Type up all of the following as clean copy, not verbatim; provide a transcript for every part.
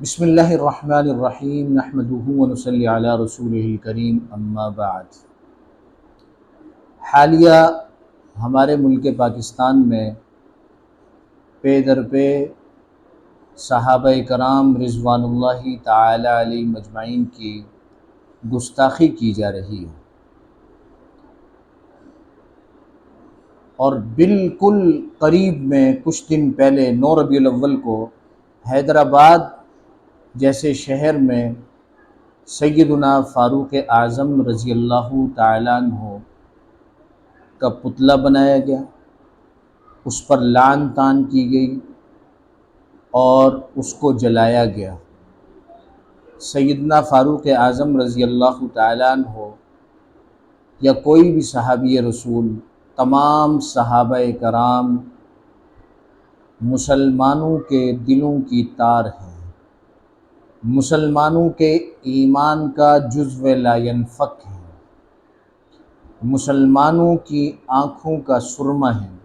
بسم اللہ الرحمن الرحیم نحمدہ ونصلی علی رسولہ الکریم اما بعد۔ حالیہ ہمارے ملک پاکستان میں پے در پے صحابہ کرام رضوان اللہ تعالی علیہ مجمعین کی گستاخی کی جا رہی ہے، اور بالکل قریب میں کچھ دن پہلے 9 ربیع الاول کو حیدرآباد جیسے شہر میں سیدنا فاروق اعظم رضی اللہ تعالیٰ عنہ کا پتلا بنایا گیا، اس پر لعن طعن کی گئی اور اس کو جلایا گیا۔ سیدنا فاروق اعظم رضی اللہ تعالیٰ عنہ یا کوئی بھی صحابی رسول، تمام صحابہ کرام مسلمانوں کے دلوں کی تار ہیں، مسلمانوں کے ایمان کا جزو لا ینفک ہیں، مسلمانوں کی آنکھوں کا سرمہ ہیں،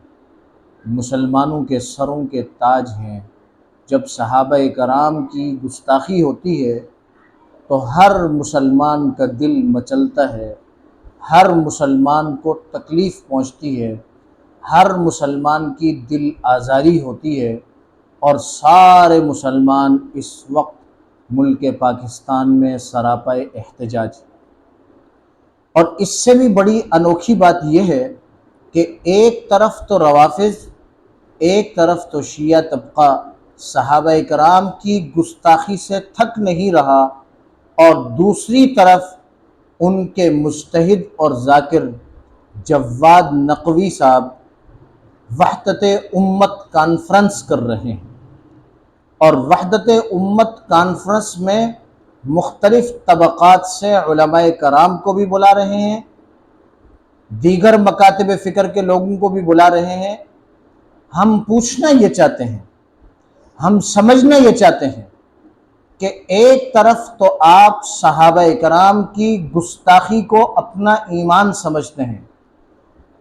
مسلمانوں کے سروں کے تاج ہیں۔ جب صحابہ کرام کی گستاخی ہوتی ہے تو ہر مسلمان کا دل مچلتا ہے، ہر مسلمان کو تکلیف پہنچتی ہے، ہر مسلمان کی دل آزاری ہوتی ہے، اور سارے مسلمان اس وقت ملک پاکستان میں سراپائے احتجاج۔ اور اس سے بھی بڑی انوکھی بات یہ ہے کہ ایک طرف تو روافض، ایک طرف تو شیعہ طبقہ صحابہ کرام کی گستاخی سے تھک نہیں رہا، اور دوسری طرف ان کے مجتہد اور ذاکر جواد نقوی صاحب وحدت امت کانفرنس کر رہے ہیں، اور وحدت امت کانفرنس میں مختلف طبقات سے علماء کرام کو بھی بلا رہے ہیں، دیگر مکاتب فکر کے لوگوں کو بھی بلا رہے ہیں۔ ہم پوچھنا یہ چاہتے ہیں، ہم سمجھنا یہ چاہتے ہیں کہ ایک طرف تو آپ صحابہ کرام کی گستاخی کو اپنا ایمان سمجھتے ہیں،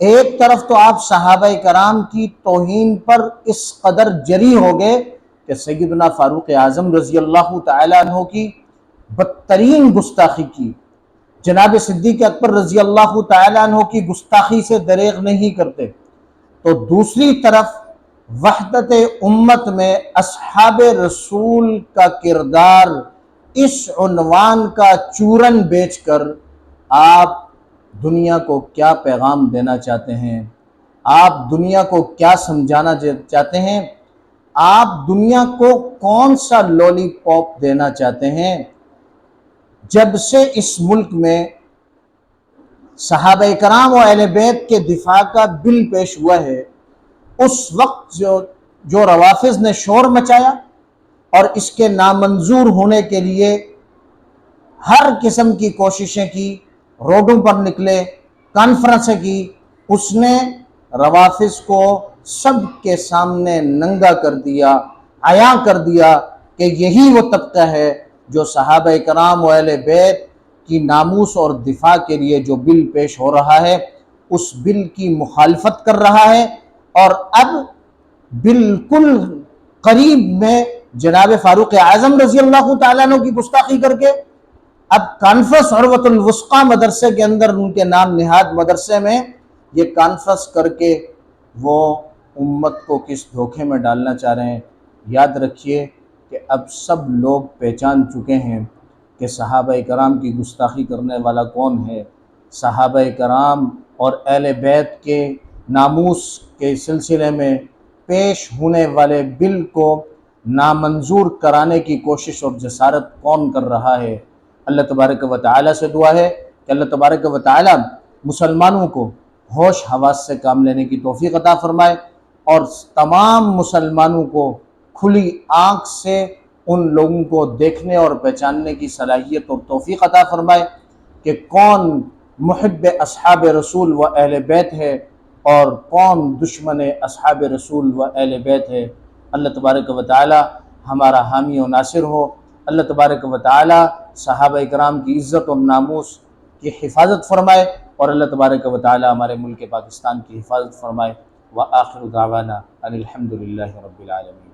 ایک طرف تو آپ صحابہ کرام کی توہین پر اس قدر جری ہو گئے کہ سیدنا فاروق اعظم رضی اللہ تعالیٰ عنہ کی بدترین گستاخی کی، جناب صدیق اکبر رضی اللہ تعالیٰ عنہ کی گستاخی سے دریغ نہیں کرتے، تو دوسری طرف وحدت امت میں اصحاب رسول کا کردار اس عنوان کا چورن بیچ کر آپ دنیا کو کیا پیغام دینا چاہتے ہیں، آپ دنیا کو کیا سمجھانا چاہتے ہیں، آپ دنیا کو کون سا لولی پاپ دینا چاہتے ہیں؟ جب سے اس ملک میں صحابہ کرام و اہل بیت کے دفاع کا بل پیش ہوا ہے، اس وقت جو روافض نے شور مچایا اور اس کے نامنظور ہونے کے لیے ہر قسم کی کوششیں کی، روڈوں پر نکلے، کانفرنسیں کی، اس نے روافض کو سب کے سامنے ننگا کر دیا، عیاں کر دیا کہ یہی وہ طبقہ ہے جو صحابہ کرام و اہل بیت کی ناموس اور دفاع کے لیے جو بل پیش ہو رہا ہے اس بل کی مخالفت کر رہا ہے، اور اب بالکل قریب میں جناب فاروق اعظم رضی اللہ تعالیٰ عنہ کی گستاخی کر کے اب کانفرنس عروۃ الوثقی مدرسے کے اندر، ان کے نام نہاد مدرسے میں یہ کانفرنس کر کے وہ امت کو کس دھوکے میں ڈالنا چاہ رہے ہیں۔ یاد رکھیے کہ اب سب لوگ پہچان چکے ہیں کہ صحابہ کرام کی گستاخی کرنے والا کون ہے۔ صحابہ کرام اور اہل بیت کے ناموس کے سلسلے میں پیش ہونے والے بل کو نامنظور کرانے کی کوشش اور جسارت کون کر رہا ہے؟ اللہ تبارک و تعالیٰ سے دعا ہے کہ اللہ تبارک و تعالیٰ مسلمانوں کو ہوش حواس سے کام لینے کی توفیق عطا فرمائے، اور تمام مسلمانوں کو کھلی آنکھ سے ان لوگوں کو دیکھنے اور پہچاننے کی صلاحیت اور توفیق عطا فرمائے کہ کون محب اصحاب رسول و اہل بیت ہے اور کون دشمن اصحاب رسول و اہل بیت ہے۔ اللہ تبارک و تعالی ہمارا حامی و ناصر ہو۔ اللہ تبارک و تعالی صحابہ کرام کی عزت اور ناموس کی حفاظت فرمائے، اور اللہ تبارک و تعالی ہمارے ملک پاکستان کی حفاظت فرمائے۔ وآخر دعوانا ان الحمد للہ رب العالمین۔